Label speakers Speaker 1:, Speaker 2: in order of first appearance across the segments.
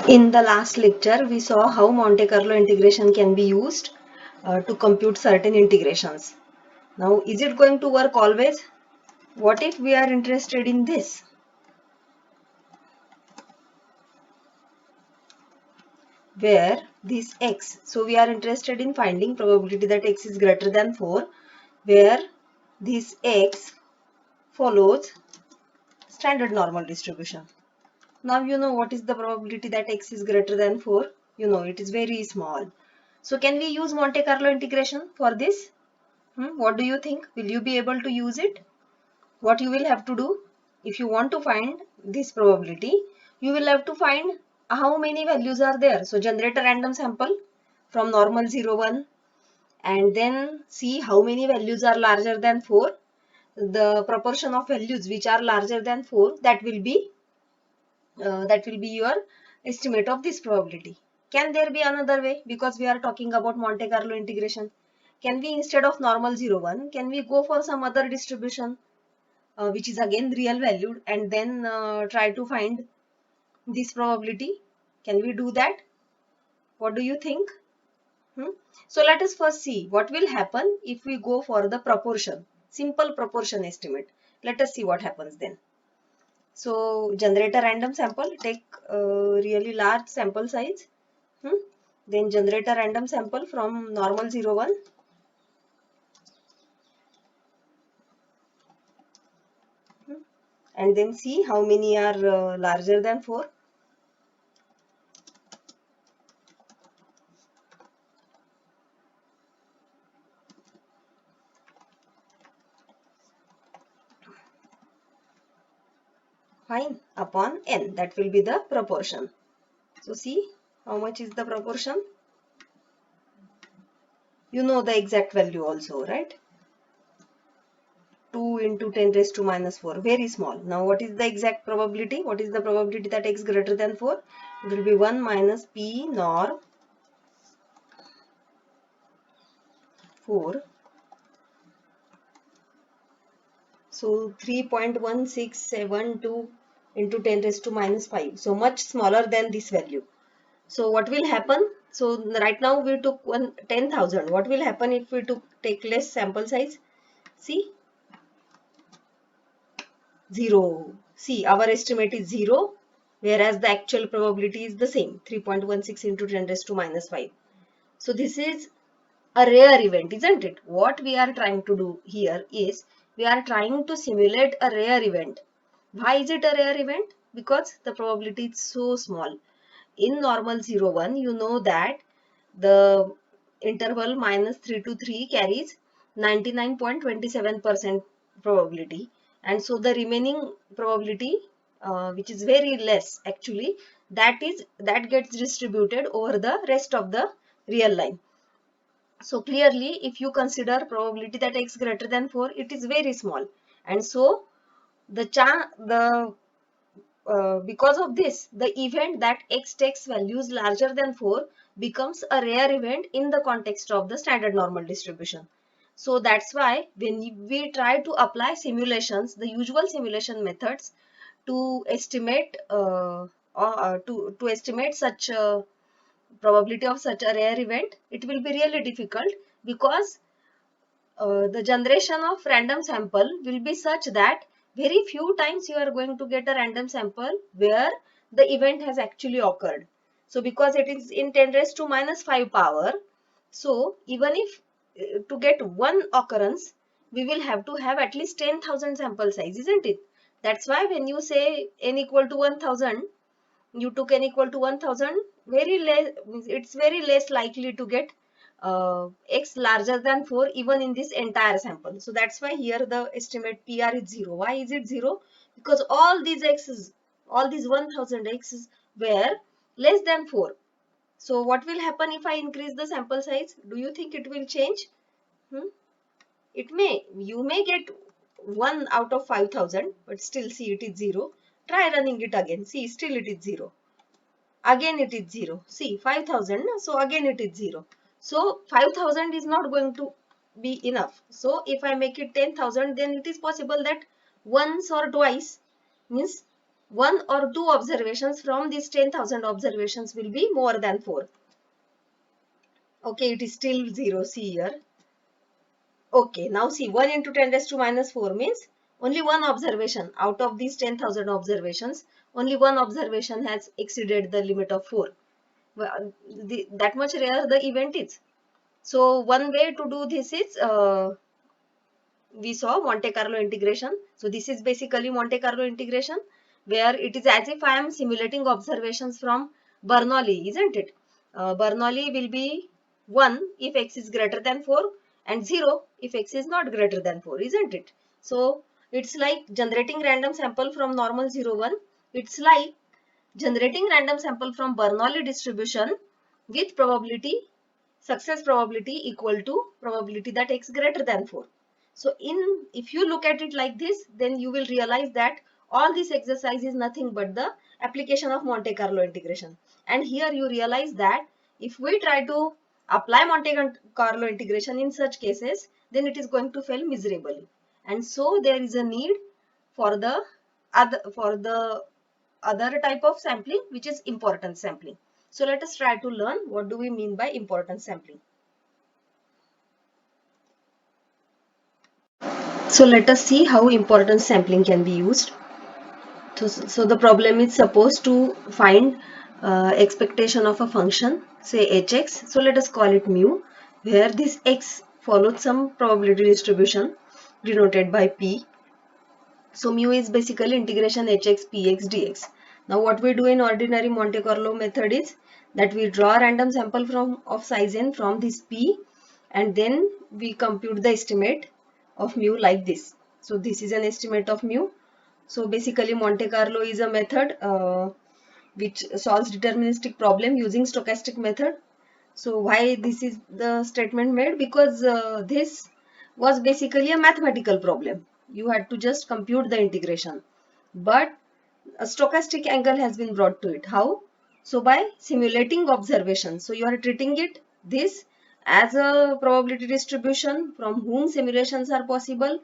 Speaker 1: In the last lecture, we saw how Monte Carlo integration can be used to compute certain integrations. Now, is it going to work always? What if we are interested in this? Where this x, so we are interested in finding probability that x is greater than 4, where this x follows standard normal distribution. Now you know what is the probability that x is greater than 4. You know it is very small. So can we use Monte Carlo integration for this? What do you think? Will you be able to use it? What you will have to do, if you want to find this probability, you will have to find how many values are there. So generate a random sample from normal 0, 1 and then see how many values are larger than 4. The proportion of values which are larger than 4, that will be your estimate of this probability. Can there be another way? Because we are talking about Monte Carlo integration. Can we, instead of normal 0, 1, can we go for some other distribution which is again real valued, and then try to find this probability? Can we do that? What do you think? So let us first see what will happen if we go for the proportion, simple proportion estimate. Let us see what happens then. So generate a random sample, take a really large sample size, then generate a random sample from normal 0, 1, and then see how many are larger than 4. Fine, upon n, that will be the proportion. So see how much is the proportion. You know the exact value also, right? 2 into 10 raised to minus 4, very small. Now what is the exact probability? What is the probability that x greater than 4? It will be 1 minus p norm 4. So 3.1672 into 10 raised to minus 5. So much smaller than this value. So what will happen? So right now we took 10,000. What will happen if we take less sample size? See, 0. See, our estimate is 0, whereas the actual probability is the same, 3.16 into 10 raised to minus 5. So this is a rare event, isn't it? What we are trying to do here is we are trying to simulate a rare event. Why is it a rare event? Because the probability is so small. In normal 0, 1, you know that the interval minus 3 to 3 carries 99.27% probability, and so the remaining probability, which is very less actually, that gets distributed over the rest of the real line. So clearly, if you consider probability that x greater than 4, it is very small, and so the because of this, the event that x takes values larger than 4 becomes a rare event in the context of the standard normal distribution. So that's why when we try to apply simulations, the usual simulation methods to estimate to estimate such a probability of such a rare event, it will be really difficult, because the generation of random sample will be such that very few times you are going to get a random sample where the event has actually occurred. So because it is in 10 raised to minus 5 power, so even if to get one occurrence, we will have to have at least 10,000 sample size, isn't it? That's why when you say n equal to 1000, you took n equal to 1000, very less, it's very less likely to get x larger than 4 even in this entire sample. So that's why here the estimate PR is 0. Why is it 0? Because all these x's, all these 1000 x's were less than 4. So what will happen if I increase the sample size? Do you think it will change? It may, you may get 1 out of 5000, but still see it is 0. Try running it again. See, still it is 0. Again it is 0. See, 5000, so again it is 0. So 5000 is not going to be enough. So if I make it 10,000, then it is possible that once or twice, means one or two observations from these 10,000 observations will be more than 4. Okay, it is still 0. See here. Okay, now see 1 into 10 raised to minus 4 means only one observation out of these 10,000 observations, only one observation has exceeded the limit of 4. Well, that much rare the event is. So one way to do this is we saw Monte Carlo integration. So this is basically Monte Carlo integration, where it is as if I am simulating observations from Bernoulli, isn't it? Bernoulli will be 1 if x is greater than 4 and 0 if x is not greater than 4, isn't it? So it's like generating random sample from normal 0, 1. It's like generating random sample from Bernoulli distribution with probability, success probability equal to probability that x greater than 4. So if you look at it like this, then you will realize that all this exercise is nothing but the application of Monte Carlo integration. And here you realize that if we try to apply Monte Carlo integration in such cases, then it is going to fail miserably. And so there is a need for the other type of sampling, which is importance sampling. So let us try to learn what do we mean by importance sampling. So let us see how importance sampling can be used. So the problem is supposed to find expectation of a function, say hx. So let us call it mu, where this x follows some probability distribution denoted by p. So mu is basically integration hx px dx. Now what we do in ordinary Monte Carlo method is that we draw a random sample of size n from this p, and then we compute the estimate of mu like this. So this is an estimate of mu. So basically Monte Carlo is a method which solves deterministic problem using stochastic method. So why this is the statement made? Because this was basically a mathematical problem. You had to just compute the integration. But a stochastic angle has been brought to it. How? So by simulating observation. So you are treating it this as a probability distribution from whom simulations are possible,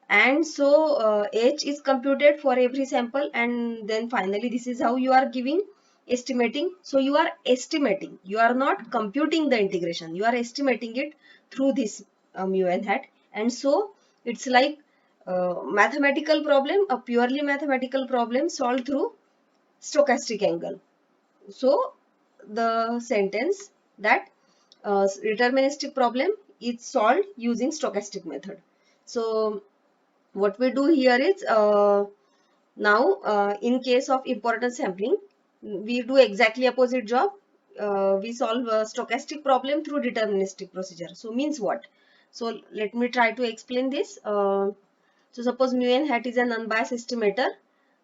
Speaker 1: and so h is computed for every sample, and then finally this is how you are giving estimating. So you are estimating, you are not computing the integration, you are estimating it through this mu n hat. And so it's like mathematical problem, a purely mathematical problem solved through stochastic angle. So the sentence that deterministic problem is solved using stochastic method. So what we do here is now in case of importance sampling, we do exactly opposite job. We solve a stochastic problem through deterministic procedure. So means what? So let me try to explain this. So suppose mu n hat is an unbiased estimator,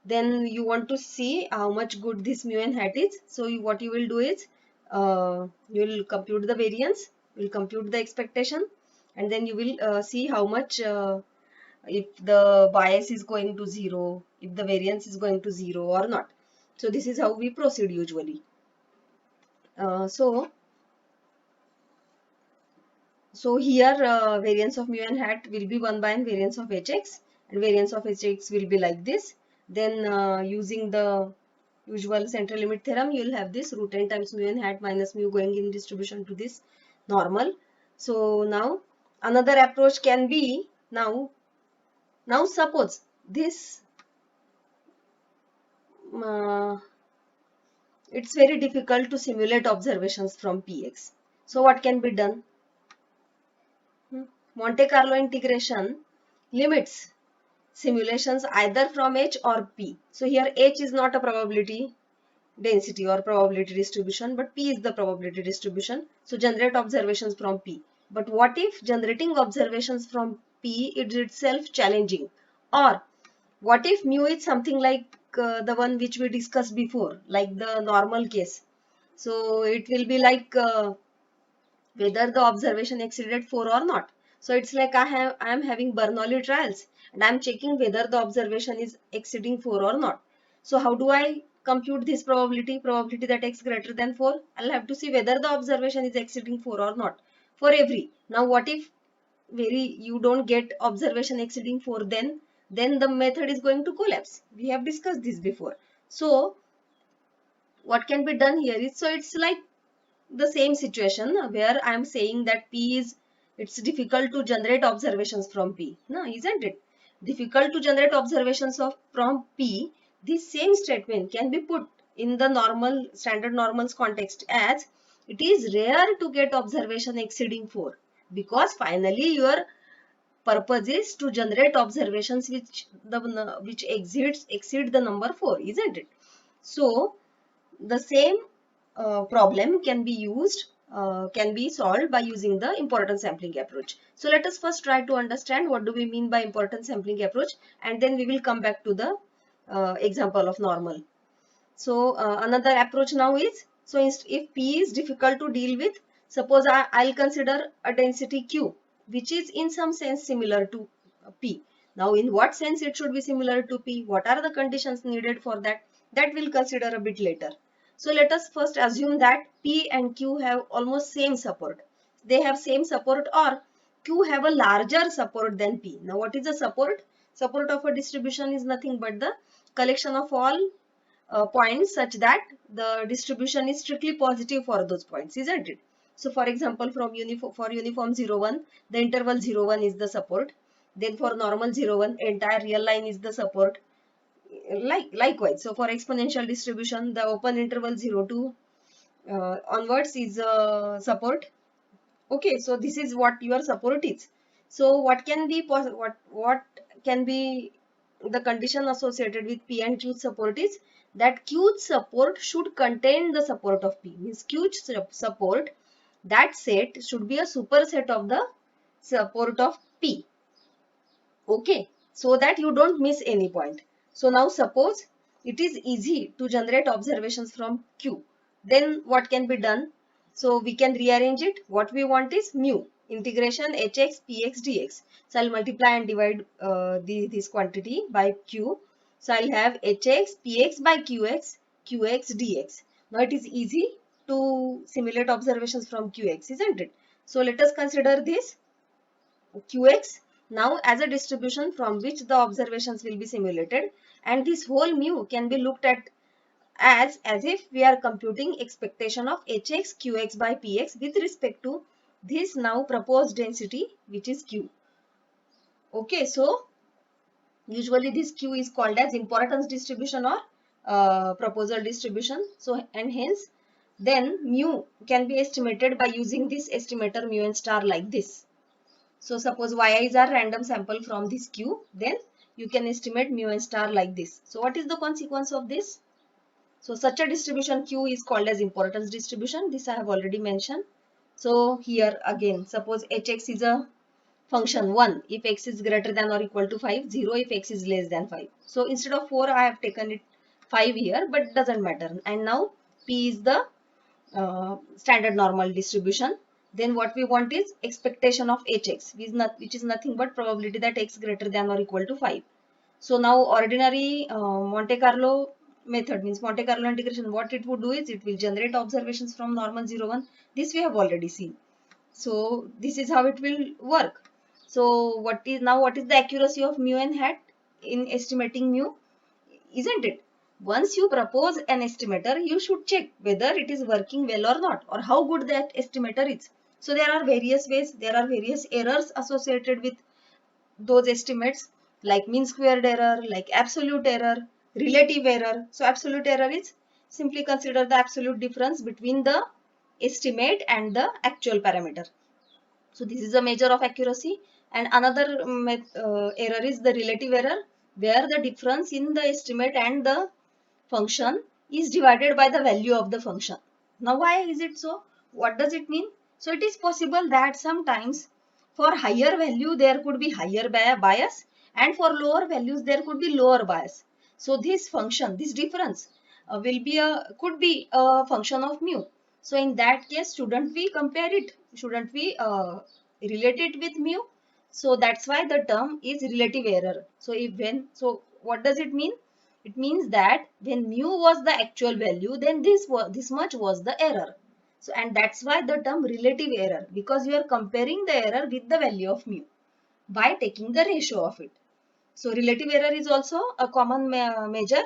Speaker 1: then you want to see how much good this mu n hat is. So what you will do is you will compute the variance, will compute the expectation, and then you will see how much if the bias is going to 0, if the variance is going to 0 or not. So this is how we proceed usually. So here variance of mu n hat will be 1 by n variance of hx, and variance of hx will be like this. Then using the usual central limit theorem, you will have this root n times mu n hat minus mu going in distribution to this normal. So now another approach can be, now suppose this it's very difficult to simulate observations from px. So what can be done? Monte Carlo integration limits simulations either from h or p. So here h is not a probability density or probability distribution, but p is the probability distribution. So generate observations from p. But what if generating observations from p is itself challenging? Or what if mu is something like the one which we discussed before, like the normal case? So it will be like whether the observation exceeded 4 or not. So it's like I am having Bernoulli trials and I am checking whether the observation is exceeding 4 or not. So how do I compute this probability that x greater than 4? I'll have to see whether the observation is exceeding 4 or not for every. Now what if you don't get observation exceeding 4, then then the method is going to collapse. We have discussed this before. So what can be done here is, so it's like the same situation where I am saying that P is, it's difficult to generate observations from P. No, isn't it? Difficult to generate observations from P. This same statement can be put in the normal, standard normals context as it is rare to get observation exceeding 4, because finally your purpose is to generate observations which exceed the number 4, isn't it? So the same problem can be solved by using the importance sampling approach. So let us first try to understand what do we mean by importance sampling approach, and then we will come back to the example of normal. So another approach now is, so if P is difficult to deal with, suppose I'll consider a density Q, which is in some sense similar to P. Now in what sense it should be similar to P? What are the conditions needed for that? That we'll consider a bit later. So let us first assume that P and Q have almost same support. They have same support, or Q have a larger support than P. Now what is the support? Support of a distribution is nothing but the collection of all points such that the distribution is strictly positive for those points, isn't it? So for example, for uniform 0, 1, the interval 0, 1 is the support. Then for normal 0, 1, entire real line is the support. Likewise, so for exponential distribution, the open interval 0 to onwards is support. Okay, so this is what your support is. So what can be what can be the condition associated with P and Q support is that Q support should contain the support of P. Means Q support, that set should be a superset of the support of P. Okay, so that you don't miss any point. So now suppose it is easy to generate observations from Q. Then what can be done? So we can rearrange it. What we want is mu integration hx px dx. So I'll multiply and divide this quantity by Q. So I'll have hx px by qx qx dx. Now it is easy to simulate observations from qx, isn't it? So let us consider this qx now as a distribution from which the observations will be simulated, and this whole mu can be looked at as if we are computing expectation of hx qx by px with respect to this now proposed density, which is q. Okay, so usually this q is called as importance distribution or proposal distribution. So and hence then mu can be estimated by using this estimator mu n star like this. So suppose yi is our random sample from this Q, then you can estimate mu n star like this. So what is the consequence of this? So such a distribution Q is called as importance distribution. This I have already mentioned. So here again, suppose hx is a function 1 if x is greater than or equal to 5, 0 if x is less than 5. So instead of 4 I have taken it 5 here, but doesn't matter. And now P is the standard normal distribution. Then what we want is expectation of hx, which is nothing but probability that x greater than or equal to 5. So now ordinary Monte Carlo method, means Monte Carlo integration, what it would do is it will generate observations from normal 0, 1. This we have already seen. So this is how it will work. So what is the accuracy of mu n hat in estimating mu? Isn't it? Once you propose an estimator, you should check whether it is working well or not, or how good that estimator is. So there are various ways, there are various errors associated with those estimates, like mean squared error, like absolute error, relative error. So absolute error is simply consider the absolute difference between the estimate and the actual parameter. So this is a measure of accuracy. And another error is the relative error, where the difference in the estimate and the function is divided by the value of the function. Now why is it so? What does it mean? So it is possible that sometimes for higher value there could be higher bias, and for lower values there could be lower bias. So this function, this difference could be a function of mu. So in that case, shouldn't we compare it? Shouldn't we relate it with mu? So that's why the term is relative error. So what does it mean? It means that when mu was the actual value, then this much was the error. So and that's why the term relative error, because you are comparing the error with the value of mu by taking the ratio of it. So relative error is also a common measure.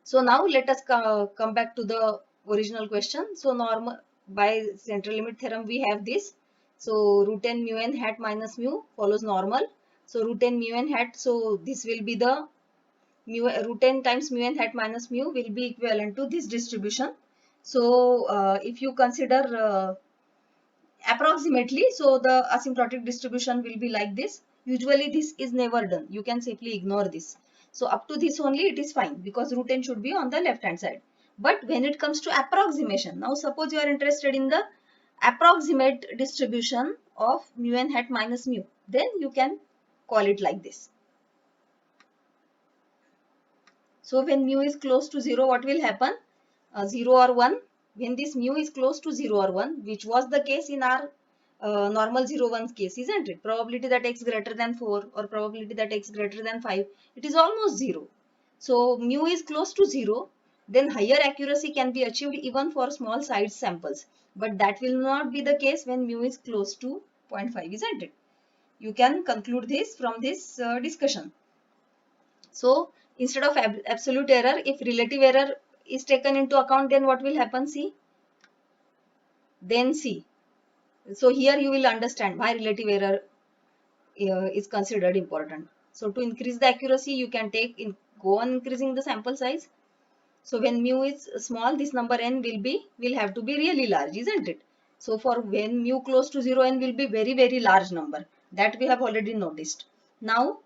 Speaker 1: So now let us come back to the original question. So normal, by central limit theorem we have this. So root n mu n hat minus mu follows normal. So root n mu n hat, so this will be the root n times mu n hat minus mu will be equivalent to this distribution. So if you consider approximately, so the asymptotic distribution will be like this. Usually this is never done, you can simply ignore this. So up to this only it is fine, because root n should be on the left hand side. But when it comes to approximation, now suppose you are interested in the approximate distribution of mu n hat minus mu, then you can call it like this. So when mu is close to 0, what will happen? 0 or 1. When this mu is close to 0 or 1, which was the case in our normal 0 1 case, isn't it? Probability that x greater than 4 or probability that x greater than 5, it is almost 0. So mu is close to 0, then higher accuracy can be achieved even for small size samples. But that will not be the case when mu is close to 0.5, isn't it? You can conclude this from this discussion. So instead of absolute error, if relative error is taken into account, then what will happen? See, then see. So here you will understand why relative error is considered important. So to increase the accuracy, you can go on increasing the sample size. So when mu is small, this number n will have to be really large, isn't it? So for when mu close to 0, n will be very large number. That we have already noticed. Now